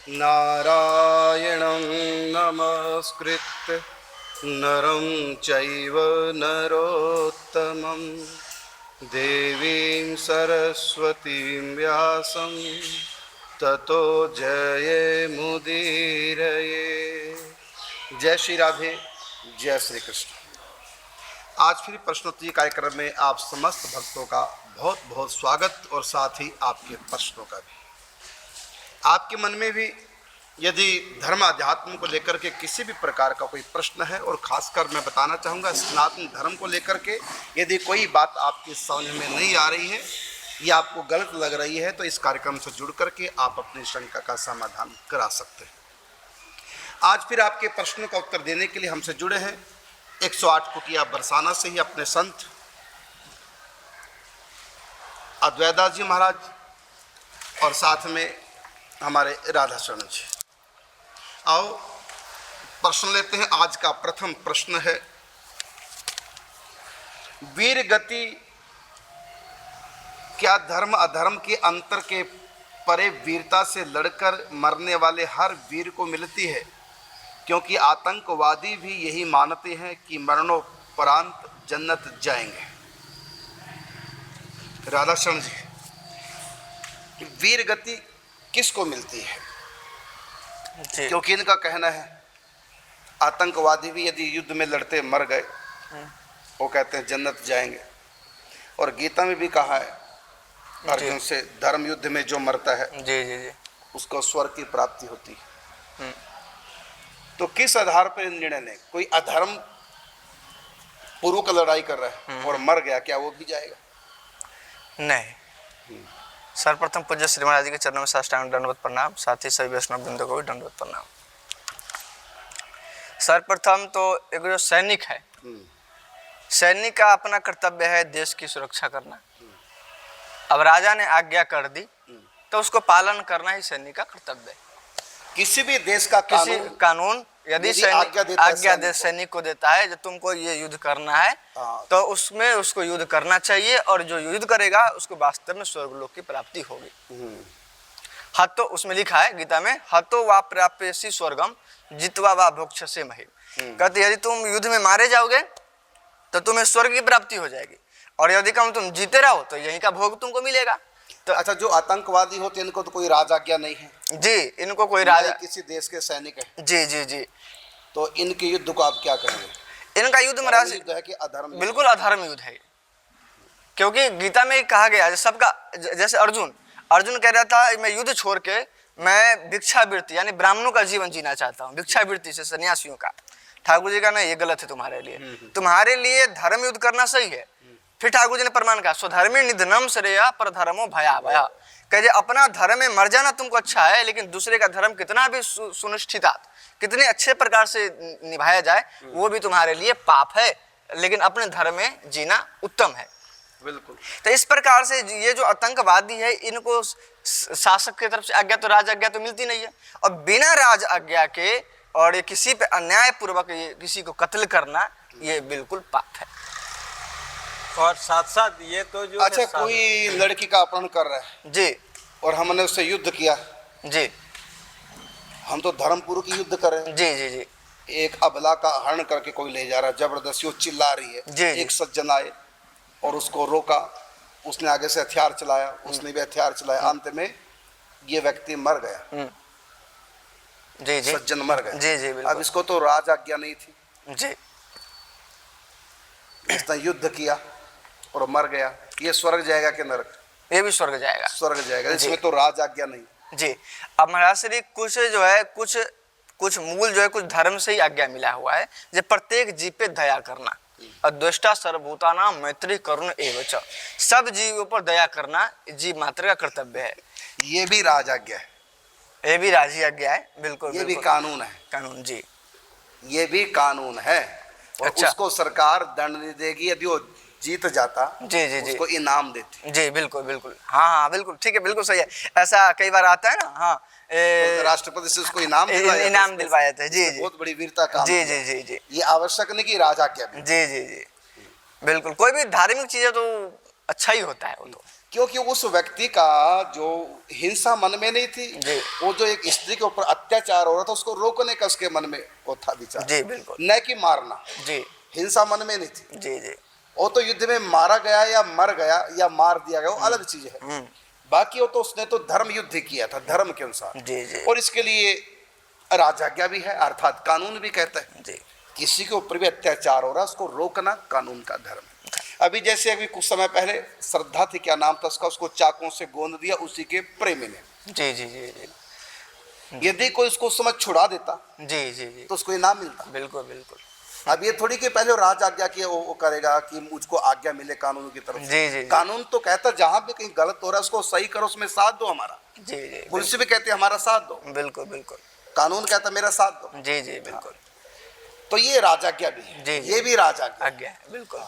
नारायणं नमस्कृत्य नरं चैव नरोत्तमं देवीं सरस्वतीं व्यासं ततो जयमुदीरये। जय श्री राधे, जय श्री कृष्ण। आज फिर प्रश्नोत्तरी कार्यक्रम में आप समस्त भक्तों का बहुत बहुत स्वागत और साथ ही आपके प्रश्नों का भी। आपके मन में भी यदि धर्म अध्यात्म को लेकर के किसी भी प्रकार का कोई प्रश्न है, और खासकर मैं बताना चाहूँगा सनातन धर्म को लेकर के यदि कोई बात आपकी समझ में नहीं आ रही है या आपको गलत लग रही है, तो इस कार्यक्रम से जुड़ करके आप अपनी शंका का समाधान करा सकते हैं। आज फिर आपके प्रश्नों का उत्तर देने के लिए हमसे जुड़े हैं 108 कुटिया बरसाना से ही अपने संत अद्वैतदास जी महाराज और साथ में हमारे राधा शरण जी। आओ प्रश्न लेते हैं। आज का प्रथम प्रश्न है, वीर गति क्या धर्म अधर्म के अंतर के परे वीरता से लड़कर मरने वाले हर वीर को मिलती है? क्योंकि आतंकवादी भी यही मानते हैं कि मरणोपरांत जन्नत जाएंगे। राधा शरण जी, वीर गति किसको मिलती है? क्योंकि इनका कहना है आतंकवादी भी यदि युद्ध में लड़ते मर गए, वो कहते हैं जन्नत जाएंगे। और गीता में भी कहा है अर्जुन से, धर्म युद्ध में जो मरता है उसको स्वर्ग की प्राप्ति होती है। तो किस आधार पर निर्णय लें? कोई अधर्म पुरु का लड़ाई कर रहा है और मर गया, क्या वो भी जाएगा? नहीं। सर्वप्रथम पूज्य श्री महाराज जी के चरणों में साष्टांग दंडवत प्रणाम, साथ ही सभी वैष्णव वृंदों को भी दंडवत प्रणाम। सर्वप्रथम तो एक जो सैनिक है, सैनिक का अपना कर्तव्य है देश की सुरक्षा करना। अब राजा ने आज्ञा कर दी तो उसको पालन करना ही सैनिक का कर्तव्य है। किसी भी देश का कानून यदि आज्ञा दे सैनिक को देता है जो तुमको ये युद्ध करना है, तो उसमें उसको युद्ध करना चाहिए, और जो युद्ध करेगा उसको वास्तव में स्वर्गलोक की प्राप्ति होगी। हतो, उसमें लिखा है गीता में, हतो वा प्राप्यसि स्वर्गम जित्वा वा भोक्ष्यसे महीम। कहते यदि तुम युद्ध में मारे जाओगे तो तुम्हें स्वर्ग की प्राप्ति हो जाएगी, और यदि कम तुम जीते रहो तो यहीं का भोग तुमको मिलेगा। तो अच्छा, जो आतंकवादी होते हैं इनको तो कोई राज आज्ञा नहीं है जी, इनको कोई राजा, किसी देश के सैनिक है जी जी जी, तो इनके युद्ध को आप क्या कहेंगे? इनका युद्ध महाराज युद्ध है कि अधर्म? बिल्कुल अधर्म युद्ध है, क्योंकि गीता में कहा गया है सबका, जैसे अर्जुन कह रहा था मैं युद्ध छोड़ के मैं भिक्षावृत्ति यानी ब्राह्मणों का जीवन जीना चाहता हूँ, भिक्षावृत्ति से सन्यासियों का। ठाकुर जी का ना ये गलत है तुम्हारे लिए धर्म युद्ध करना सही है। फिर ठाकुर जी ने प्रमाण कहा, स्वधर्मे निधनम श्रेया पर धर्मो भयावह। कहे अपना धर्म में मर जाना तुमको अच्छा है, लेकिन दूसरे का धर्म कितना भी सुनिष्ठिता कितने अच्छे प्रकार से निभाया जाए वो भी तुम्हारे लिए पाप है, लेकिन अपने धर्म में जीना उत्तम है। बिल्कुल। तो इस प्रकार से ये जो आतंकवादी है, इनको शासक की तरफ से आज्ञा तो राज आज्ञा तो मिलती नहीं है, और बिना राज आज्ञा के और किसी पे अन्याय पूर्वक किसी को कत्ल करना ये बिल्कुल पाप है। और साथ साथ ये तो जो अच्छा, कोई लड़की का अपहरण कर रहा है जी, और हमने उससे युद्ध किया जी, हम तो धर्मपुर की युद्ध कर रहे हैं। जी जी जी, एक अबला का हरण करके कोई ले जा रहा है, जबरदस्ती वो चिल्ला रही है जी, एक सज्जन आए और उसको रोका, उसने आगे से हथियार चलाया, उसने भी हथियार चलाया, अंत में ये व्यक्ति मर गया। जी जी, सज्जन मर गया। जी जी, अब इसको तो राज आज्ञा नहीं थी जी, इसने युद्ध किया और मर गया, ये स्वर्ग जाएगा कि नरक? ये भी स्वर्ग जाएगा। स्वर्ग जाएगा, इसमें तो राज आज्ञा नहीं। जी, अब महाराज श्री कुछ जो है कुछ मूल जो है कुछ धर्म से ही आज्ञा मिला हुआ है, जो प्रत्येक जीव पे दया करना, अद्वेष्टा सर्वभूतानां मैत्री करुण एवच, सब जीवों पर दया करना जीव मात्र का कर्तव्य है। ये भी राज आज्ञा है, ये भी राजी आज्ञा है। बिल्कुल, ये भी कानून है। कानून जी, ये भी कानून है। और अच्छा, उसको सरकार दंड नहीं देगी यदि वो जीत जाता, जी जी जी, उसको इनाम देती। जी बिल्कुल बिल्कुल, हाँ हाँ बिल्कुल ठीक है, बिल्कुल सही है। ऐसा कई बार आता है ना, हाँ, तो राष्ट्रपति से उसको इनाम दिलवाया था। जी जी, बहुत बड़ी वीरता काम। जी जी जी जी, ये आवश्यक नहीं कि राज आज्ञा भी। जी जी जी, बिल्कुल। कोई भी धार्मिक चीजें तो अच्छा ही होता है वो तो। क्योंकि उस व्यक्ति का जो हिंसा मन में नहीं थी, जी। वो जो एक स्त्री के ऊपर अत्याचार हो रहा था उसको रोकने का उसके मन में वो था विचार, जी बिल्कुल। न कि मारना। जी हिंसा मन में नहीं थी। जी जी। वो तो युद्ध में मारा गया या मर गया या मार दिया गया, वो अलग चीज है। बाकी वो तो उसने तो धर्म युद्ध किया था, धर्म के अनुसार। जी जी। और इसके लिए राजाज्ञा भी है, अर्थात कानून भी कहता है जी किसी के ऊपर भी अत्याचार हो रहा है उसको रोकना कानून का धर्म है। अभी जैसे अभी कुछ समय पहले श्रद्धा थी, क्या नाम था उसका, उसको चाकुओं से गोंद दिया उसी के प्रेमी ने। जी जी जी जी। यदि कोई उसको उस समय छुड़ा देता जी जी जी। तो उसको इनाम मिलता। बिल्कुल बिल्कुल। अब ये थोड़ी कि पहले राज आज्ञा की वो करेगा कि मुझको आज्ञा मिले कानून की तरफ से। जी जी। कानून तो कहता है जहां भी कहीं गलत हो रहा है उसको सही करो, उसमें साथ दो हमारा। जी जी। पुलिस भी कहते हैं हमारा साथ दो, बिल्कुल बिल्कुल। कानून कहता है मेरा साथ दो। जी जी बिल्कुल। तो ये राजाज्ञा भी है। जी, जी। ये भी राजाज्ञा आज्ञा है बिल्कुल।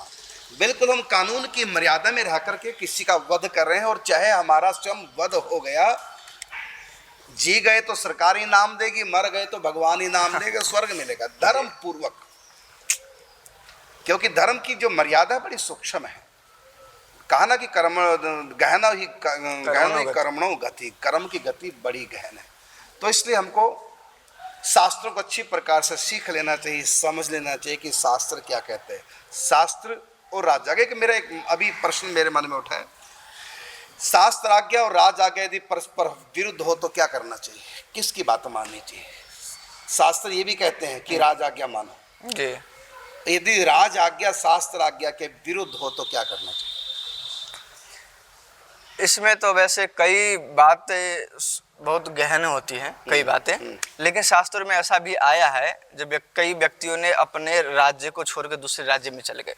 बिल्कुल। हम कानून की मर्यादा में रह करके किसी का वध कर रहे हैं, और चाहे हमारा स्वयं वध हो गया, जी गए तो सरकार इनाम देगी, मर गए तो भगवान इनाम देगा, स्वर्ग मिलेगा धर्म पूर्वक। क्योंकि धर्म की जो मर्यादा बड़ी सूक्ष्म है। कहा ना कि कर्म गहना ही कर्मणो गति, कर्म की गति बड़ी गहन है। तो इसलिए हमको शास्त्रों को अच्छी प्रकार से सीख लेना चाहिए, समझ लेना चाहिए कि शास्त्र क्या कहते हैं। शास्त्र और राज आज्ञा, कि मेरा एक अभी प्रश्न मेरे मन में उठा है, शास्त्र आज्ञा और राज आज्ञा यदि परस्पर विरुद्ध हो तो क्या करना चाहिए, किसकी बात माननी चाहिए? शास्त्र ये भी कहते हैं कि राज आज्ञा मानो। जी। यदि राज आज्ञा शास्त्र आज्ञा के विरुद्ध हो तो क्या करना चाहिए? इसमें तो वैसे कई बातें बहुत गहन होती हैं, कई बातें, लेकिन शास्त्रों में ऐसा भी आया है जब कई व्यक्तियों ने अपने राज्य को छोड़ के दूसरे राज्य में चले गए,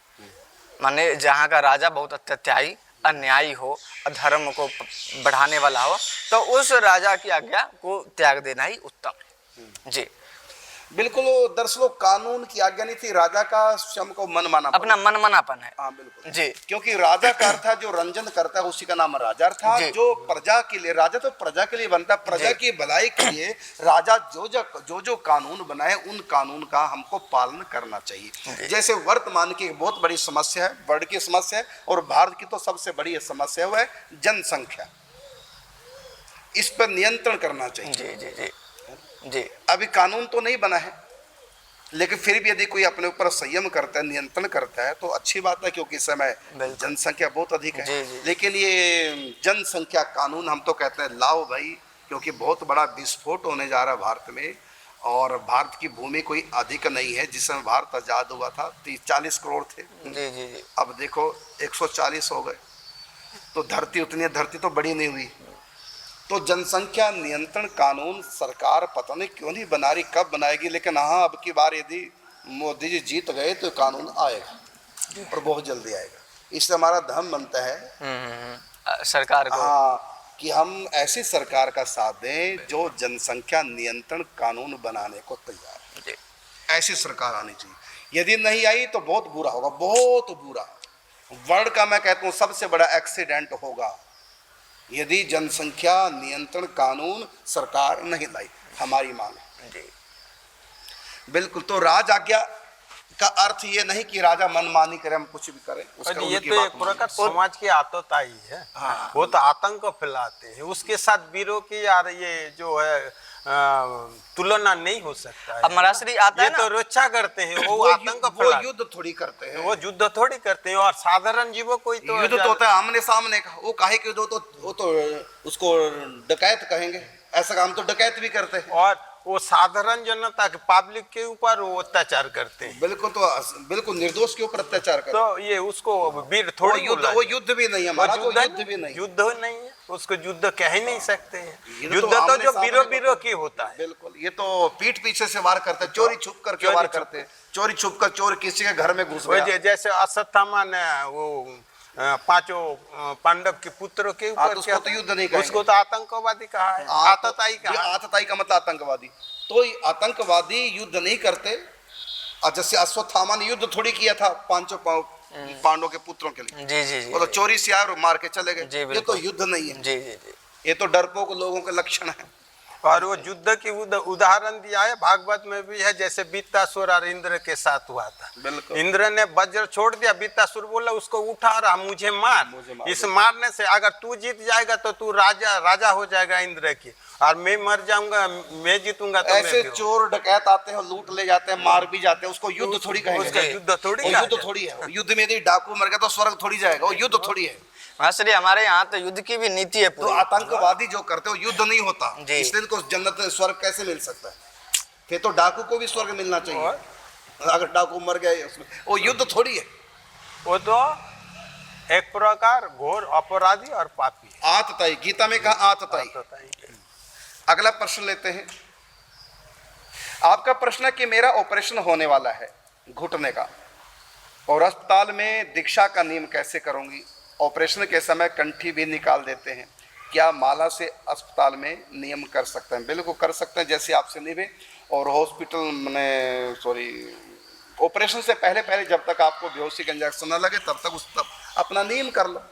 माने जहाँ का राजा बहुत अत्याचारी अन्यायी हो, अधर्म को बढ़ाने वाला हो, तो उस राजा की आज्ञा को त्याग देना ही उत्तम है। जी बिल्कुल। दरअसल कानून की आज्ञा नहीं थी, राजा का स्वयं को मन माना, अपना मनमानापन है। हाँ बिल्कुल जी। क्योंकि राजा का अर्थ है जो रंजन करता है, उसी का नाम राजा। अर्थात जो प्रजा के लिए, राजा तो प्रजा के लिए बनता है, प्रजा की भलाई के लिए राजा जो कानून बनाए उन कानून का हमको पालन करना चाहिए। जैसे वर्तमान की एक बहुत बड़ी समस्या है, वर्ल्ड की समस्या है, और भारत की तो सबसे बड़ी समस्या है, वो है जनसंख्या। इस पर नियंत्रण करना चाहिए। जी जी जी जी। अभी कानून तो नहीं बना है, लेकिन फिर भी यदि कोई अपने ऊपर संयम करता है, नियंत्रण करता है, तो अच्छी बात है, क्योंकि इस समय जनसंख्या बहुत अधिक है। जी, जी। लेकिन ये जनसंख्या कानून हम तो कहते हैं लाओ भाई, क्योंकि बहुत बड़ा विस्फोट होने जा रहा है भारत में। और भारत की भूमि कोई अधिक नहीं है। जिस समय भारत आज़ाद हुआ था 40 करोड़ थे। जी जी जी। अब देखो 140 हो गए, तो धरती उतनी, धरती तो बड़ी नहीं हुई। तो जनसंख्या नियंत्रण कानून सरकार पता नहीं क्यों नहीं बना रही, कब बनाएगी। लेकिन हाँ, अब की बार यदि मोदी जी जीत गए तो कानून आएगा, और बहुत जल्दी आएगा। इससे हमारा धर्म बनता है सरकार को, हाँ, कि हम ऐसी सरकार का साथ दें जो जनसंख्या नियंत्रण कानून बनाने को तैयार है। ऐसी सरकार आनी चाहिए। यदि नहीं आई तो बहुत बुरा होगा, बहुत बुरा। वर्ल्ड का मैं कहता हूँ सबसे बड़ा एक्सीडेंट होगा यदि जनसंख्या नियंत्रण कानून सरकार नहीं लाई। हमारी मांग है। बिल्कुल। तो राज आज्ञा का अर्थ ये नहीं कि राजा मनमानी करे, हम कुछ भी करें। और ये तो एक प्रकार समाज की आतताई है। हाँ। वो तो आतंक फैलाते हैं, उसके साथ वीरों की यार ये जो है तुलना नहीं हो सकता है। अब महाराष्ट्री आता है ये तो रक्षा करते हैं, वो आतंक वो युद्ध थोड़ी करते हैं, वो युद्ध थोड़ी करते हैं। और साधारण जीवों कोई तो युद्ध तो होता है आमने सामने का। वो काहे के युद्ध, वो तो उसको डकैत कहेंगे। ऐसा काम तो डकैत भी करते हैं। और वो साधारण जनता के पब्लिक के ऊपर वो अत्याचार करते हैं। बिल्कुल। तो बिल्कुल निर्दोष के ऊपर अत्याचार करते हैं। तो ये उसको वीर थोड़ी वो युद्ध भी नहीं है हमारा, तो युद्ध भी नहीं, युद्ध नहीं है, उसको युद्ध कह ही नहीं सकते हैं। युद्ध तो जो बीरो की होता है। बिल्कुल। ये तो पीठ पीछे से वार करते हैं, चोरी छुप करके वार करते हैं। चोरी छुप कर चोर किसी के घर में घुस गया, जैसे अश्वत्थामा ने वो 5 पांडव के पुत्रों के ऊपर, उसको तो युद्ध नहीं कहेंगे, उसको तो आतंकवादी कहा है। आतताई कहा। आतताई का मतलब आतंकवादी। तो आतंकवादी युद्ध नहीं करते। जैसे अश्वत्थामा ने युद्ध थोड़ी किया था 5 पांडवों के पुत्रों के लिए। जी जी जी। वो तो चोरी से आए और मार के चले गए। जी, ये तो युद्ध नहीं है। जी जी जी। ये तो डरपोक लोगों के लक्षण है। और वो युद्ध की उदाहरण दिया है भागवत में भी है, जैसे बीतासुर और इंद्र के साथ हुआ था। बिल्कुल। इंद्र ने वज्र छोड़ दिया, बीतासुर बोला उसको उठा और मुझे मार। इस मारने से अगर तू जीत जाएगा तो तू राजा हो जाएगा इंद्र की, और मैं मर जाऊंगा, मैं जीतूंगा तो ऐसे मैं चोर डकैत आते हैं, लूट ले जाते हैं, मार भी जाते हैं, उसको युद्ध थोड़ी उसका कहेंगे। युद्ध थोड़ी वो कहा युद्ध जाए। थोड़ी है। युद्ध में यदि डाकू मर गया तो स्वर्ग थोड़ी जाएगा, वो युद्ध थोड़ी है। इसलिए हमारे यहाँ तो युद्ध की भी नीति है तो पूरी। आतंकवादी जो करते हो युद्ध नहीं होता, जी। इसलिए इनको जन्नत स्वर्ग कैसे मिल सकता है? फिर तो डाकू को भी स्वर्ग मिलना चाहिए, अगर डाकू मर गए उसमें। वो युद्ध थोड़ी है, वो तो एक प्रकार घोर अपराधी और पापी है। आतताई, गीता में कहा आतताई। अगला प्रश्न लेते हैं। आपका प्रश्न है कि मेरा ऑपरेशन होने वाला है घुटने का, और अस्पताल में दीक्षा का नियम कैसे करूंगी? ऑपरेशन के समय कंठी भी निकाल देते हैं, क्या माला से अस्पताल में नियम कर सकते हैं? बिल्कुल कर सकते हैं, जैसे आपसे निभे। और हॉस्पिटल में ऑपरेशन से पहले जब तक आपको बेहोशी का इंजेक्शन न लगे तब तक अपना नियम कर लो।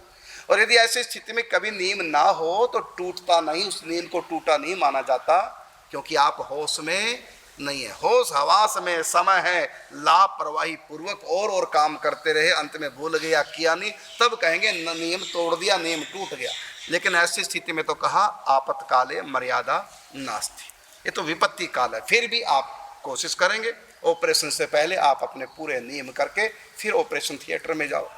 और यदि ऐसी स्थिति में कभी नियम ना हो तो टूटता नहीं, उस नियम को टूटा नहीं माना जाता, क्योंकि आप होश में नहीं है। होश हवास में समय है, लापरवाही पूर्वक और काम करते रहे, अंत में भूल गया किया नहीं, तब कहेंगे नियम तोड़ दिया, नियम टूट गया। लेकिन ऐसी स्थिति में तो कहा आपत्काले मर्यादा नास्ति, ये तो विपत्ति काल है। फिर भी आप कोशिश करेंगे, ऑपरेशन से पहले आप अपने पूरे नियम करके फिर ऑपरेशन थिएटर में जाओ।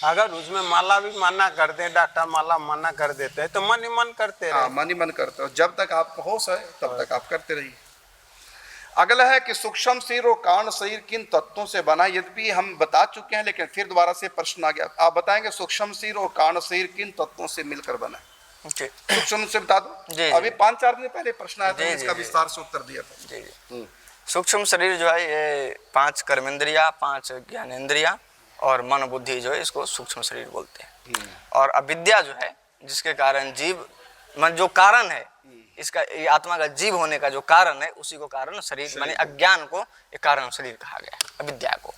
अगर उसमें माला भी मना कर दे, डॉक्टर माला मना कर देते हैं तो मन ही मन करते रहे। मन ही मन करते हो, जब तक आपको होश है तब तक आप करते रहिए। अगला है कि सूक्ष्म शरीर और कारण शरीर किन तत्वों से बना? यद्यपि हम बता चुके हैं, लेकिन फिर दोबारा से प्रश्न आ गया। आप बताएंगे सूक्ष्म शरीर और कारण शरीर किन तत्वों से मिलकर बना? सूक्ष्म से बता दो। अभी 5-4 दिन पहले प्रश्न आया था, इसका विस्तार से उत्तर दिया था। सूक्ष्म शरीर जो है ये 5 कर्मेंद्रिया, 5 ज्ञानेंद्रिया और मन बुद्धि जो है इसको सूक्ष्म शरीर बोलते हैं। और अविद्या जो है जिसके कारण जीव मन जो कारण है, इसका ये आत्मा का जीव होने का जो कारण है, उसी को कारण शरीर माने अज्ञान को एक कारण शरीर कहा गया है, अविद्या को।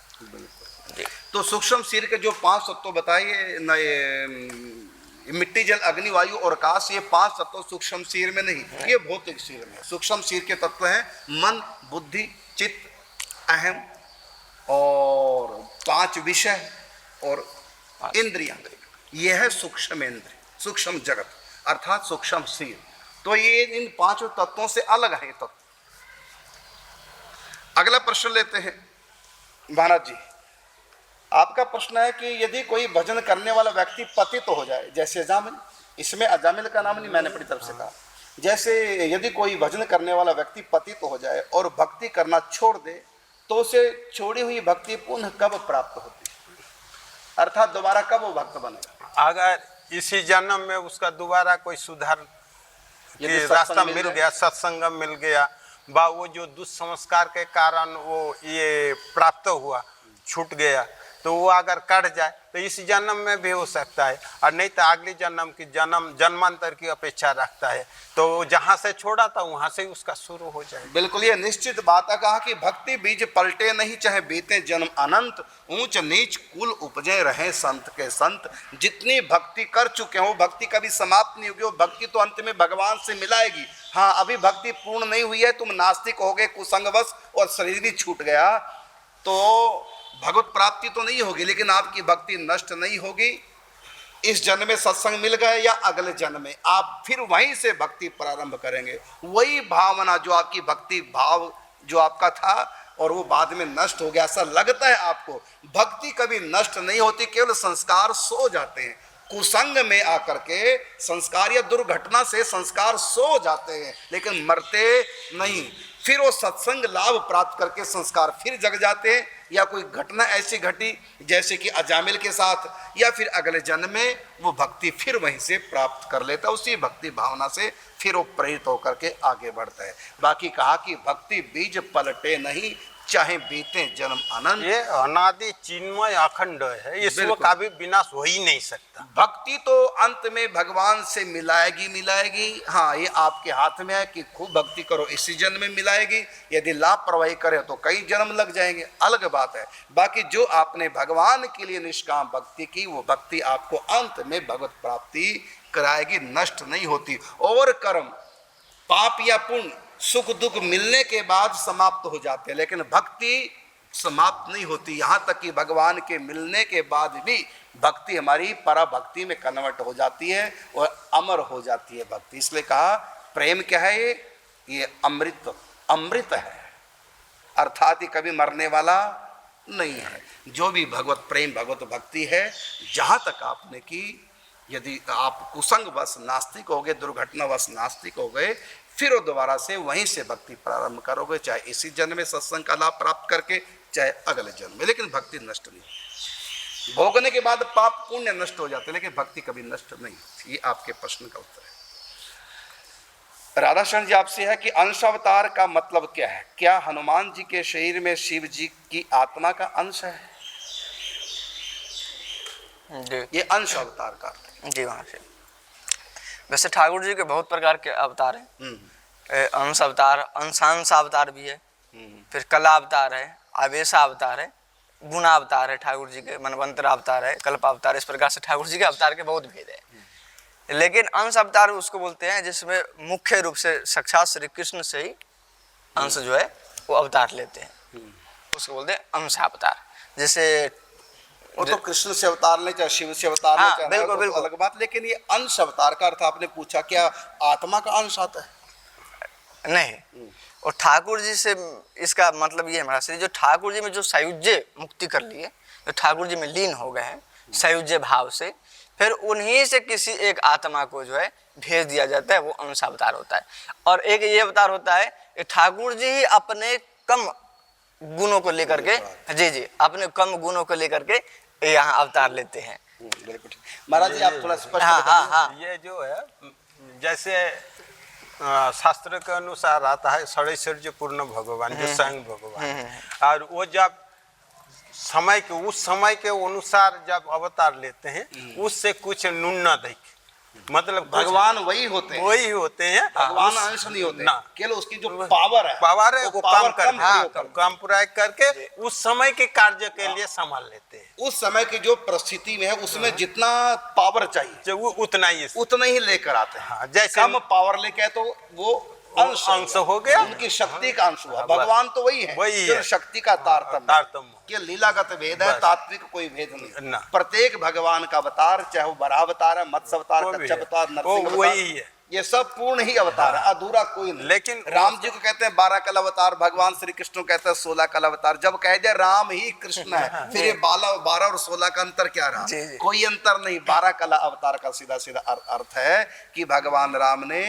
तो सूक्ष्म शरीर के जो 5 तत्व बताइए, मिट्टी जल अग्नि वायु और आकाश, ये 5 तत्व सूक्ष्म शरीर में नहीं, ये भौतिक शरीर में। सूक्ष्म शरीर के तत्व हैं मन बुद्धि चित्त अहम और 5 विषय और इंद्रियां। यह है सूक्ष्म इंद्रिय, सूक्ष्म जगत अर्थात सूक्ष्म शरीर। तो ये इन 5 तत्वों से अलग है तत्व। अगला प्रश्न लेते हैं महाराज जी। आपका प्रश्न है कि यदि कोई भजन करने वाला व्यक्ति पतित हो जाए, जैसे अजामिल, इसमें अजामिल का नाम नहीं मैंने अपनी तरफ से कहा, जैसे यदि कोई भजन करने वाला व्यक्ति पतित हो जाए और भक्ति करना छोड़ दे, तो उसे छोड़ी हुई भक्ति पुनः कब प्राप्त होती है? अर्थात दोबारा कब वो भक्त बनेगा? अगर इसी जन्म में उसका दोबारा कोई सुधार कि रास्ता मिल गया, सत्संग मिल गया, बा वो जो दुष्संस्कार के कारण वो ये प्राप्त हुआ, छूट गया, तो वो अगर कट जाए तो इस जन्म में भी हो सकता है, और नहीं तो अगले जन्म की जन्मांतर की अपेक्षा रखता है। तो जहाँ से छोड़ा था वहाँ से उसका शुरू हो जाए। बिल्कुल, ये निश्चित बात है। कहा कि भक्ति बीज पलटे नहीं, चाहे बीते जन्म अनंत, ऊंच नीच कुल उपजे रहे संत के संत। जितनी भक्ति कर चुके हो, भक्ति कभी समाप्त नहीं होगी, वो भक्ति तो अंत में भगवान से मिलाएगी। हाँ, अभी भक्ति पूर्ण नहीं हुई है, तुम नास्तिक हो गए कुसंगवश और शरीर भी छूट गया, तो भगवत प्राप्ति तो नहीं होगी, लेकिन आपकी भक्ति नष्ट नहीं होगी। इस जन्म में सत्संग मिल गए या अगले जन्म में आप फिर वहीं से भक्ति प्रारंभ करेंगे। वही भावना जो आपकी भक्ति भाव जो आपका था और वो बाद में नष्ट हो गया, ऐसा लगता है आपको। भक्ति कभी नष्ट नहीं होती, केवल संस्कार सो जाते हैं। कुसंग में आकर के संस्कार या दुर्घटना से संस्कार सो जाते हैं, लेकिन मरते नहीं। फिर वो सत्संग लाभ प्राप्त करके संस्कार फिर जग जाते हैं, या कोई घटना ऐसी घटी जैसे कि अजामिल के साथ, या फिर अगले जन्म में वो भक्ति फिर वहीं से प्राप्त कर लेता है। उसी भक्ति भावना से फिर वो प्रेरित होकर के आगे बढ़ता है। बाकी कहा कि भक्ति बीज पलटे नहीं, चाहे बीते जन्म अनंत। ये अनादि चिन्मय अखंड है, इसको कभी विनाश हो ही नहीं सकता। भक्ति तो अंत में भगवान से मिलाएगी। हाँ, ये आपके हाथ में है कि खूब भक्ति करो, इसी जन्म में मिलाएगी। यदि लापरवाही करे तो कई जन्म लग जाएंगे, अलग बात है। बाकी जो आपने भगवान के लिए निष्काम भक्ति की, वो भक्ति आपको अंत में भगवत प्राप्ति कराएगी, नष्ट नहीं होती। और कर्म पाप या पुण्य सुख दुख मिलने के बाद समाप्त हो जाते हैं, लेकिन भक्ति समाप्त नहीं होती। यहाँ तक कि भगवान के मिलने के बाद भी भक्ति हमारी पराभक्ति में कन्वर्ट हो जाती है और अमर हो जाती है भक्ति। इसलिए कहा प्रेम क्या है, ये अमृत अमृत है, अर्थात ये कभी मरने वाला नहीं है। जो भी भगवत प्रेम भगवत भक्ति है, जहाँ तक आपने की, यदि आप कुसंगवश नास्तिक हो गए, दुर्घटनावश नास्तिक हो गए, फिर वो दोबारा से वहीं से भक्ति प्रारंभ करोगे, चाहे इसी जन्म में सत्संग का लाभ प्राप्त करके, चाहे अगले जन्म में, लेकिन भक्ति नष्ट नहीं। भोगने के बाद पाप पुण्य नष्ट हो जाते, लेकिन भक्ति कभी नष्ट नहीं। ये आपके प्रश्न का उत्तर है। राधाशरण जी आपसे है कि अंश अवतार का मतलब क्या है? क्या हनुमान जी के शरीर में शिव जी की आत्मा का अंश है? ये अंश अवतार का जी महाराज। वैसे ठाकुर जी के बहुत प्रकार के अवतार हैं। अंश अवतार, अंशांश अवतार भी है, फिर कला अवतार है, आवेशा अवतार है, गुणा अवतार है ठाकुर जी के, मनवंतर अवतार है, कल्प अवतार। इस प्रकार से ठाकुर जी के अवतार के बहुत भेद है। लेकिन अंश अवतार उसको बोलते हैं जिसमें मुख्य रूप से साक्षात श्री कृष्ण से ही अंश जो है वो अवतार लेते हैं, उसको बोलते हैं अंशावतार। जैसे वो तो कृष्ण से अवतार ले, चाहे शिव से अवतार ले, चाहे बिल्कुल बिल्कुल अलग बात। लेकिन ये अंश अवतार का अर्थ आपने पूछा, क्या आत्मा का अंश आता है? नहीं। और ठाकुर जी से इसका मतलब ये है हमारा, जो ठाकुर जी में जो सायुज्य मुक्ति कर लिए, जो ठाकुर जी में लीन हो गए हैं सायुज्य भाव से, फिर उन्हीं से किसी एक आत्मा को जो है भेज दिया जाता है, वो अंश अवतार होता है। और एक ये अवतार होता है कि ठाकुर जी ही अपने कम गुणों को लेकर के, जी अपने कम गुणों को लेकर के यहाँ अवतार लेते हैं। बिल्कुल। महाराज जी आप थोड़ा स्पष्ट हाँ। ये जो है जैसे शास्त्र के अनुसार आता है षडैश्वर्य पूर्ण भगवान, जो स्वयं भगवान है, और वो जब समय के उस समय के अनुसार जब अवतार लेते हैं, उससे कुछ न्यूनधिक, मतलब भगवान वही होते हैं, वही होते हैं, भगवान अंश नहीं होते ना। केवल उसकी जो पावर है वो काम पूरा करके उस समय के कार्य के लिए संभाल लेते हैं। उस समय की जो परिस्थिति में है उसमें जितना पावर चाहिए वो उतना ही लेकर आते हैं। जैसे कम पावर लेके तो वो अंश हो गया, उनकी शक्ति का अंश हुआ। भगवान तो वही है, शक्ति का तारतम्य के लीलागत भेद है, तात्विक कोई भेद नहीं। प्रत्येक भगवान का अवतार, चाहे वो बराह अवतार है, मत्स्य अवतार, कच्छ अवतार, नरसिंह अवतार, ये सब पूर्ण ही अवतार है, अधूरा कोई नहीं। लेकिन राम जी को कहते हैं 12 कल अवतार, भगवान श्री कृष्ण को कहते हैं 16 कल अवतार। जब कह दिया राम ही कृष्ण है, फिर ये 12 और 16 का अंतर क्या रहा? कोई अंतर नहीं। 12 कल अवतार का सीधा सीधा अर्थ है कि भगवान राम ने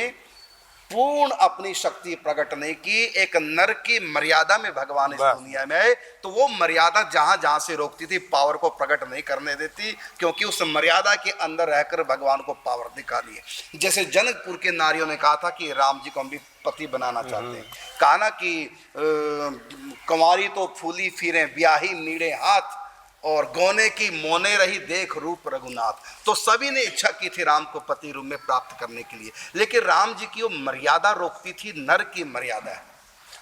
पूर्ण अपनी शक्ति प्रकट नहीं की। एक नर की मर्यादा में भगवान इस दुनिया में है, तो वो मर्यादा जहां जहां से रोकती थी, पावर को प्रकट नहीं करने देती, क्योंकि उस मर्यादा के अंदर रहकर भगवान को पावर दिखा दी है। जैसे जनकपुर के नारियों ने कहा था कि राम जी को हम भी पति बनाना चाहते हैं। कहा ना कि कुंवारी तो फूली फिरे, ब्याही नीड़े हाथ, और गौने की मोने रही देख रूप रघुनाथ। तो सभी ने इच्छा की थी राम को पति रूप में प्राप्त करने के लिए, लेकिन राम जी की वो मर्यादा रोकती थी, नर की मर्यादा है।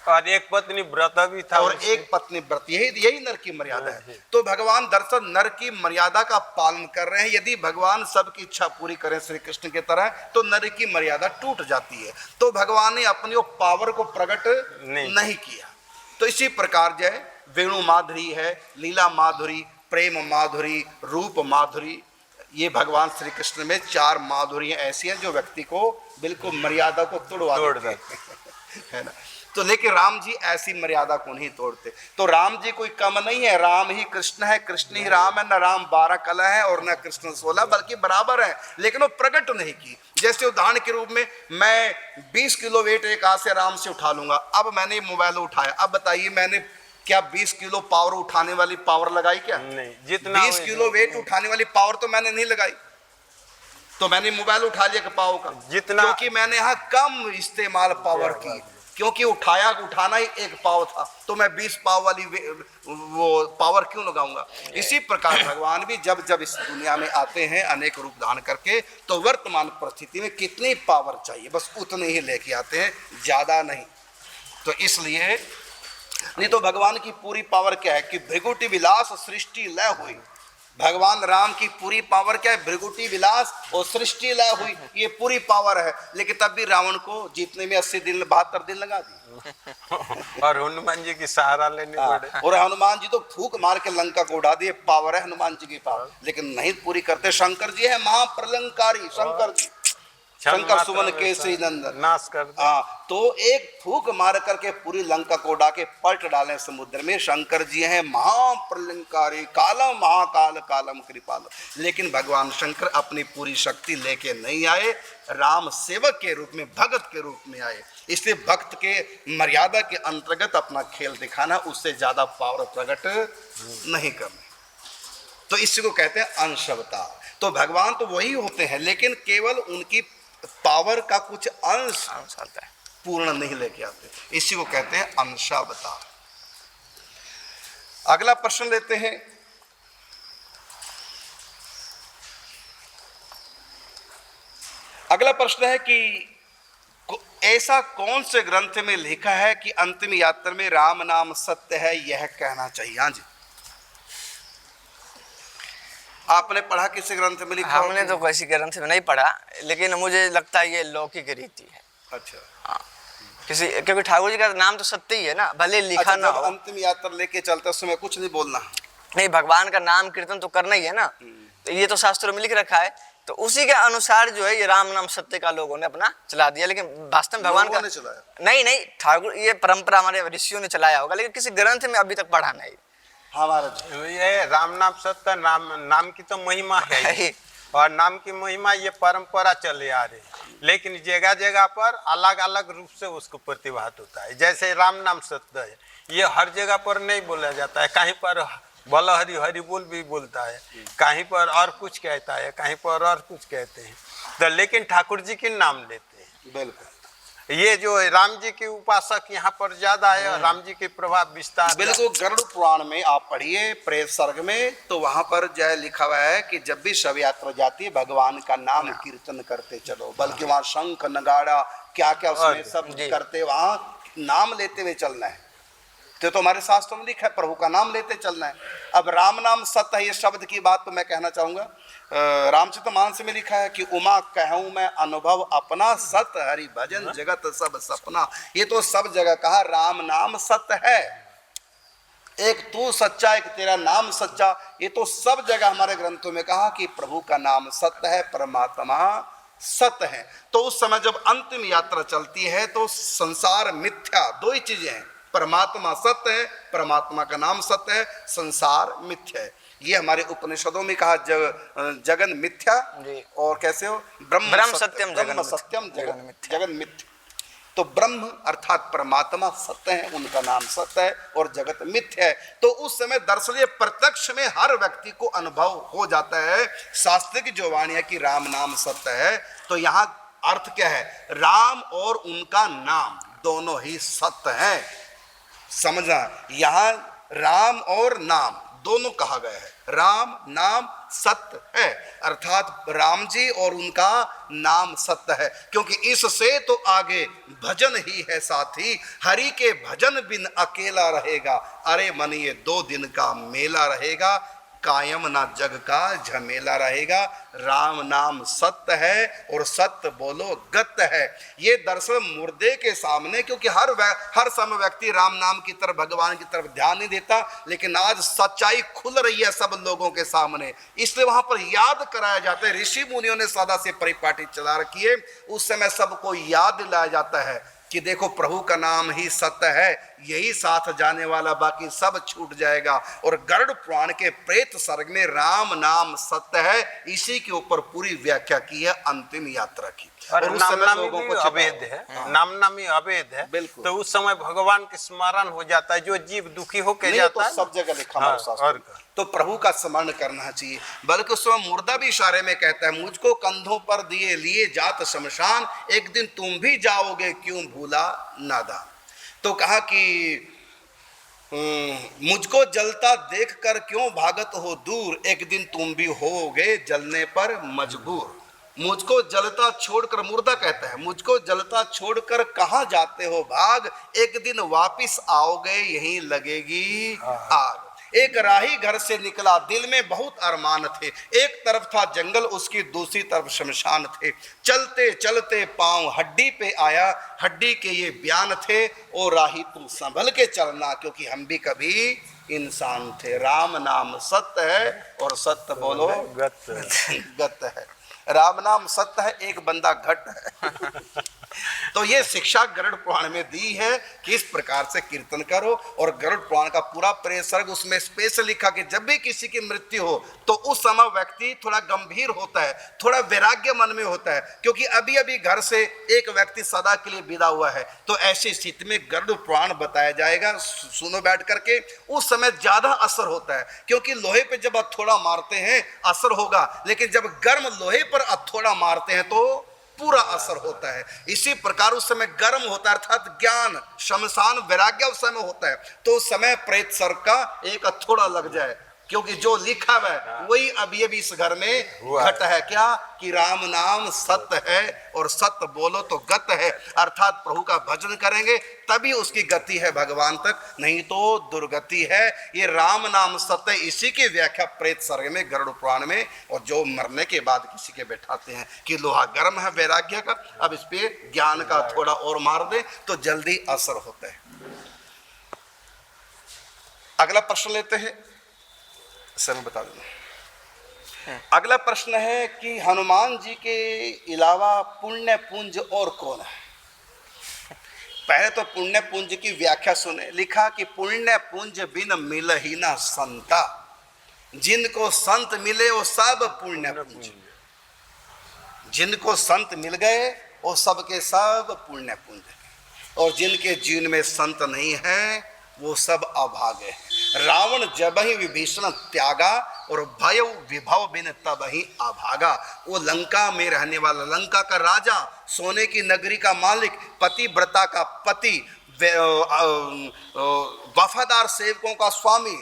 और एक पत्नी व्रत भी था, और एक पत्नी व्रत, यही नर की मर्यादा है। तो भगवान दरअसल नर की मर्यादा का पालन कर रहे हैं। यदि भगवान सबकी इच्छा पूरी करें श्री कृष्ण की तरह, तो नर की मर्यादा टूट जाती है। तो भगवान ने अपनी वो पावर को प्रकट नहीं किया। तो इसी प्रकार जो है वेणु माधुरी है, लीला माधुरी, प्रेम माधुरी, रूप माधुरी, ये भगवान श्री कृष्ण में 4 माधुरियां ऐसी हैं जो व्यक्ति को बिल्कुल मर्यादा को तोड़ है ना। तो लेकिन राम जी ऐसी मर्यादा को नहीं तोड़ते। तो राम जी कोई कम नहीं है, राम ही कृष्ण है, कृष्ण ही राम है। न राम 12 कला है और न कृष्ण 16, बल्कि बराबर है, लेकिन वो प्रकट नहीं की। जैसे उदाहरण के रूप में मैं 20 किलो वेट एक हाथ से आराम से उठा लूंगा। अब मैंने मोबाइल उठाया, अब बताइए मैंने क्या 20 किलो पावर उठाने वाली पावर लगाई? क्या नहीं, जितना 20 किलो वेट उठाने वाली पावर तो मैंने नहीं लगाई। तो मैंने मोबाइल उठा लिया पावर का, जितना, क्योंकि मैंने यहाँ कम इस्तेमाल पावर की, क्योंकि उठाना ही एक पावर था, तो मैं 20 पावर वाली वो पावर क्यों लगाऊंगा? इसी प्रकार भगवान भी जब जब इस दुनिया में आते हैं अनेक रूप धारण करके, तो वर्तमान परिस्थिति में कितनी पावर चाहिए बस उतने ही लेके आते हैं, ज्यादा नहीं। तो इसलिए नहीं तो भगवान की पूरी पावर क्या है कि भृगुटि विलास सृष्टि लय हुई, भगवान राम की पूरी पावर क्या है? भृगुटी विलास और सृष्टि लय हुई, ये पूरी पावर है। लेकिन तब भी रावण को जीतने में 80 दिन 72 दिन लगा दिए। और हनुमान जी की सहारा लेने पड़े। और हनुमान जी तो फूक मार के लंका को उड़ा दिए। पावर है हनुमान जी की पावर, लेकिन नहीं पूरी करते। शंकर जी है महाप्रलंकारी, शंकर जी, शंकर सुमन केसरी नंदन, नाश कर दे। हाँ, तो एक फूक मार करके पूरी लंका को उड़ा के पलट डाले समुद्र में। शंकर जी हैं महाप्रलंकारी, कालम महाकाल कालम कृपालम। लेकिन भगवान शंकर अपनी पूरी शक्ति लेके नहीं आए, राम सेवक के रूप में, भगत के रूप में आए। इसलिए भक्त के मर्यादा के अंतर्गत अपना खेल दिखाना, उससे ज्यादा पावर प्रकट नहीं करना। तो इसी को कहते हैं अंश अवतार। तो भगवान तो वही होते हैं, लेकिन केवल उनकी पावर का कुछ अंश आता है, पूर्ण नहीं लेके आते। इसी को कहते हैं अंशावतार। अगला प्रश्न लेते हैं। अगला प्रश्न है कि ऐसा कौन से ग्रंथ में लिखा है कि अंतिम यात्रा में राम नाम सत्य है, यह कहना चाहिए? हाँ जी, आपने पढ़ा किसी ग्रंथ में लिखा? हमने तो किसी ग्रंथ में नहीं पढ़ा, लेकिन मुझे लगता है ये लौकिक रीति है। अच्छा, हाँ, किसी, क्योंकि ठाकुर जी का नाम तो सत्य ही है ना, भले लिखा अच्छा, ना हो। अंतिम यात्रा लेके चलते समय कुछ नहीं बोलना, नहीं, भगवान का नाम कीर्तन तो करना ही है ना, तो ये तो शास्त्रों में लिख रखा है, तो उसी के अनुसार जो है ये राम नाम सत्य का लोगों ने अपना चला दिया। लेकिन वास्तव में भगवान का चलाया नहीं, ठाकुर, ये परंपरा हमारे ऋषियों ने चलाया होगा, लेकिन किसी ग्रंथ में अभी तक पढ़ा नहीं। हमारा ये राम नाम सत्य, नाम की तो महिमा है ही। और नाम की महिमा ये परंपरा चले आ रही है, लेकिन जगह जगह पर अलग अलग रूप से उसको प्रतिभात होता है। जैसे राम नाम सत्य है, ये हर जगह पर नहीं बोला जाता है। कहीं पर बोलो हरि हरि बोल भी बोलता है, कहीं पर और कुछ कहता है, कहीं पर और कुछ कहते हैं। तो लेकिन ठाकुर जी के नाम लेते हैं। बिल्कुल, ये जो राम जी के उपासक यहाँ पर ज्यादा है, और राम जी के प्रभाव विस्तार। बिल्कुल, गरुड़ पुराण में आप पढ़िए प्रेत सर्ग में, तो वहां पर जो है लिखा हुआ है कि जब भी शव यात्रा जाती है भगवान का नाम कीर्तन करते चलो। बल्कि वहां शंख नगाड़ा क्या क्या उसमें सब करते, वहां नाम लेते हुए चलना है। तो हमारे शास्त्रों में लिखा है प्रभु का नाम लेते चलना है। अब राम नाम सत्य है, ये शब्द की बात तो मैं कहना चाहूंगा, रामचरितमानस में लिखा है कि उमा कहूँ मैं अनुभव अपना, सत हरि भजन जगत सब सपना। ये तो सब जगह कहा राम नाम सत्य है, एक तू सच्चा, एक तेरा नाम सच्चा। ये तो सब जगह हमारे ग्रंथों में कहा कि प्रभु का नाम सत्य है, परमात्मा सत्य है। तो उस समय जब अंतिम यात्रा चलती है तो संसार मिथ्या, दो ही चीजें हैं, परमात्मा सत्य है, परमात्मा का नाम सत्य है, संसार मिथ्या है। ये हमारे उपनिषदों में कहा जगन मिथ्या, और कैसे हो ब्रह्म सत्यम ब्रह्म सत्यम जगन मिथ्या। तो ब्रह्म अर्थात परमात्मा सत्य है, उनका नाम सत्य है, और जगत मिथ्या है। तो उस समय दरअसल प्रत्यक्ष में हर व्यक्ति को अनुभव हो जाता है शास्त्र की जो वाणी है कि राम नाम सत्य है। तो यहाँ अर्थ क्या है? राम और उनका नाम दोनों ही सत्य हैं। समझना, यहाँ राम और नाम दोनों कहा गया है। राम नाम सत्य है, अर्थात राम जी और उनका नाम सत्य है, क्योंकि इससे तो आगे भजन ही है साथी। हरि के भजन बिन अकेला रहेगा, अरे मन ये 2 दिन का मेला रहेगा, कायम ना जग का झमेला रहेगा। राम नाम सत्य है और सत्य बोलो गत्य है। ये दरअसल मुर्दे के सामने, क्योंकि हर समय व्यक्ति राम नाम की तरफ, भगवान की तरफ ध्यान नहीं देता, लेकिन आज सच्चाई खुल रही है सब लोगों के सामने, इसलिए वहां पर याद कराया जाता है। ऋषि मुनियों ने सदा से परिपाटी चला रखी है, उस समय सबको याद दिलाया जाता है कि देखो प्रभु का नाम ही सत्य है, यही साथ जाने वाला, बाकी सब छूट जाएगा। और गरुड़ पुराण के प्रेत सर्ग में राम नाम सत्य है, इसी के ऊपर पूरी व्याख्या की है अंतिम यात्रा की। और नामनामी भी अवैध है, नामनामी अवैध है। बिल्कुल, तो उस समय भगवान के स्मरण हो जाता है, जो जीव दुखी होकर जाता है। सब जगह लिखा हमारे शास्त्र, तो प्रभु का स्मरण करना चाहिए। बल्कि उस समय मुर्दा भी इशारे में कहता है, मुझको कंधों पर दिए लिए जात शमशान, एक दिन तुम भी जाओगे क्यों भूला नादान। तो कहा कि मुझको जलता देखकर क्यों भागत हो दूर, एक दिन तुम भी होगे जलने पर मजबूर। मुझको जलता छोड़कर, मुर्दा कहता है, मुझको जलता छोड़कर कहाँ जाते हो भाग, एक दिन वापिस आओगे यहीं लगेगी आग। एक राही घर से निकला, दिल में बहुत अरमान थे। एक तरफ था जंगल, उसकी दूसरी तरफ शमशान थे। चलते चलते पांव हड्डी पे आया, हड्डी के ये बयान थे, ओ राही तुम संभल के चलना, क्योंकि हम भी कभी इंसान थे। राम नाम सत्य है और सत्य बोलो गत है। राम नाम सत्य है, एक बंदा घट है। तो ये शिक्षा गरुड़ पुराण में दी है कि इस प्रकार से कीर्तन करो। और गरुड़ पुराण का पूरा प्रेसर्ग उसमें स्पेशल लिखा कि जब भी किसी की मृत्यु हो तो उस समय व्यक्ति थोड़ा गंभीर होता है, थोड़ा वैराग्य मन में होता है, क्योंकि अभी अभी घर से एक व्यक्ति सदा के लिए विदा हुआ है। तो ऐसी स्थिति में गरुड़ पुराण बताया जाएगा, सुनो बैठ करके। उस समय ज्यादा असर होता है, क्योंकि लोहे पे जब हथौड़ा मारते हैं असर होगा, लेकिन जब गर्म लोहे पर हथौड़ा मारते हैं तो पूरा असर होता है। इसी प्रकार उस समय गर्म होता है, अर्थात ज्ञान शमशान वैराग्य उस समय होता है। तो उस समय प्रेत सर्प का एक हथौड़ा लग जाए, क्योंकि जो लिखा हुआ है वही अभी अभी इस घर में घट है। क्या कि राम नाम सत्य है और सत्य बोलो तो गत है, अर्थात प्रभु का भजन करेंगे तभी उसकी गति है भगवान तक, नहीं तो दुर्गति है। ये राम नाम सत्य, इसी की व्याख्या प्रेत सर्ग में गरुड़ पुराण में। और जो मरने के बाद किसी के बैठाते हैं कि लोहा गर्म है वैराग्य का, अब इस पे ज्ञान का थोड़ा और मार दे तो जल्दी असर होता है। अगला प्रश्न लेते हैं, सर मैं बता दूं। अगला प्रश्न है कि हनुमान जी के अलावा पुण्य पुंज और कौन है? पहले तो पुण्य पुंज की व्याख्या सुने। लिखा कि पुण्य पुंज बिन मिल ही ना संता, जिनको संत मिले वो सब पुण्य पुंज। जिनको संत मिल गए वो सबके सब पुण्य पुंज, और जिनके जीवन में संत नहीं है वो सब अभागे हैं। रावण जब ही विभीषण त्यागा और भय विभव बिन तब ही अभागा। वो लंका में रहने वाला, लंका का राजा, सोने की नगरी का मालिक, पतिव्रता का पति, वफादार सेवकों का स्वामी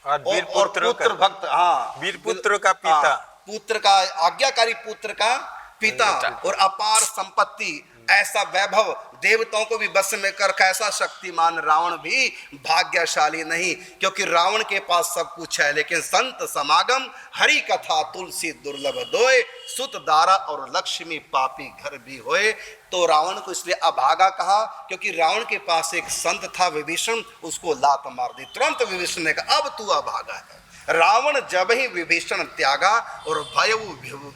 और पुत्र भक्त, हाँ वीर पुत्र का पिता, पुत्र का आज्ञाकारी पुत्र का पिता, और अपार संपत्ति, ऐसा वैभव, देवताओं को भी बस में कर कैसा शक्तिमान रावण भी भाग्यशाली नहीं, क्योंकि रावण के पास सब कुछ है, लेकिन संत समागम हरि कथा तुलसी दुर्लभ दोए, सुत दारा और लक्ष्मी पापी घर भी होए। तो रावण को इसलिए अभागा कहा क्योंकि रावण के पास एक संत था विभीषण, उसको लात मार दी। तुरंत विभीषण ने कहा अब तू अभागा है। रावण जब ही विभीषण त्यागा और भय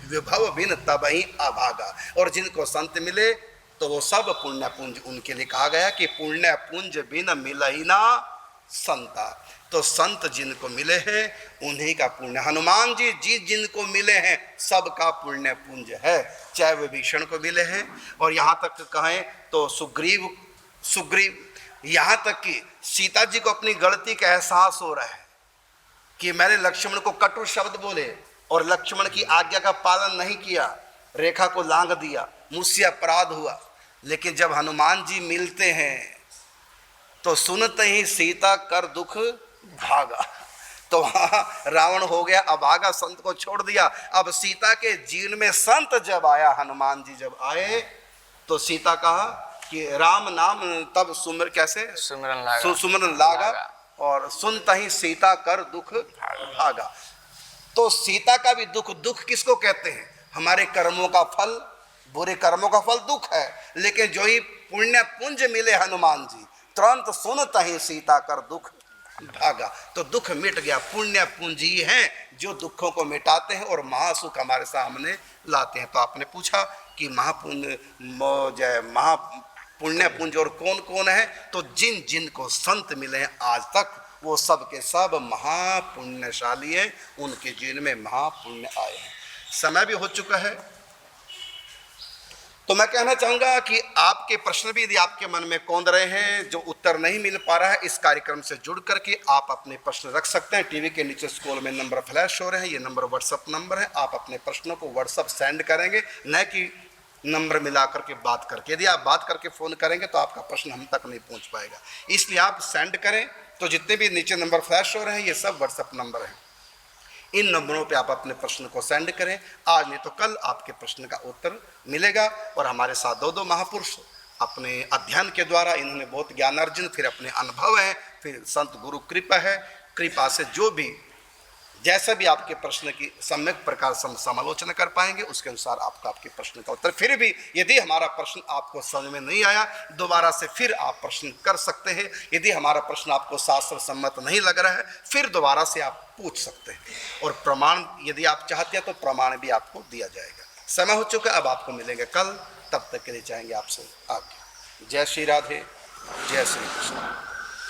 विभव बिन तब ही अभागा। और जिनको संत मिले तो वो सब पुण्य पुंज, उनके लिए कहा गया कि पुण्य पुंज बिन मिलहि ना संता। तो संत जिनको मिले हैं उन्हीं का पुण्य। हनुमान जी जिनको मिले हैं सबका पुण्य पुंज है, चाहे विभीषण को मिले हैं और यहाँ तक कहें तो सुग्रीव, यहाँ तक कि सीता जी को अपनी गलती का एहसास हो रहा है कि मैंने लक्ष्मण को कटु शब्द बोले और लक्ष्मण की आज्ञा का पालन नहीं किया, रेखा को लांघ दिया, मुझसे अपराध हुआ। लेकिन जब हनुमान जी मिलते हैं तो सुनते ही सीता कर दुख भागा। तो वहां रावण हो गया अभागा, संत को छोड़ दिया। अब सीता के जीवन में संत जब आया, हनुमान जी जब आए तो सीता कहा कि राम नाम तब सुमिर कैसे सुमिरन लागा और सुनता ही सीता कर दुख भागा। तो सीता का भी दुख किसको कहते हैं? हमारे कर्मों का फल, बुरे कर्मों का फल दुख है। लेकिन जो ही पुण्य पुंज मिले हनुमान जी, तुरंत सुनता ही सीता कर दुख भागा। तो दुख मिट गया। पुण्य पुंज ही हैं जो दुखों को मिटाते हैं और महासुख हमारे सामने लाते हैं। तो आपने पूछा कि महापुण्य पुंज और कौन कौन है? तो जिन को संत मिले हैं आज तक वो सब के सब महापुण्यशाली हैं, उनके जीवन में महापुण्य आए हैं। समय भी हो चुका है, तो मैं कहना चाहूंगा कि आपके प्रश्न भी यदि आपके मन में कौंध रहे हैं, जो उत्तर नहीं मिल पा रहा है, इस कार्यक्रम से जुड़ करके आप अपने प्रश्न रख सकते हैं। टीवी के नीचे स्क्रॉल में नंबर फ्लैश हो रहे हैं, ये नंबर व्हाट्सएप नंबर है। आप अपने प्रश्नों को व्हाट्सएप सेंड करेंगे, न कि नंबर मिला करके बात करके। यदि आप बात करके फ़ोन करेंगे तो आपका प्रश्न हम तक नहीं पहुँच पाएगा, इसलिए आप सेंड करें। तो जितने भी नीचे नंबर फ्लैश हो रहे हैं ये सब व्हाट्सएप नंबर हैं, इन नंबरों पे आप अपने प्रश्न को सेंड करें। आज नहीं तो कल आपके प्रश्न का उत्तर मिलेगा। और हमारे साथ दो महापुरुष अपने अध्ययन के द्वारा इन्होंने बहुत ज्ञान अर्जन, फिर अपने अनुभव है, फिर संत गुरु कृपा है, कृपा से जो भी जैसा भी आपके प्रश्न की सम्यक प्रकार से हम समालोचना कर पाएंगे उसके अनुसार आपका आपके प्रश्न का उत्तर। फिर भी यदि हमारा प्रश्न आपको समझ में नहीं आया दोबारा से फिर आप प्रश्न कर सकते हैं। यदि हमारा प्रश्न आपको शास्त्र सम्मत नहीं लग रहा है फिर दोबारा से आप पूछ सकते हैं, और प्रमाण यदि आप चाहते हैं तो प्रमाण भी आपको दिया जाएगा। समय हो चुका, अब आपको मिलेंगे कल, तब तक के लिए चाहेंगे आपसे आज्ञा। जय श्री राधे, जय श्री कृष्ण।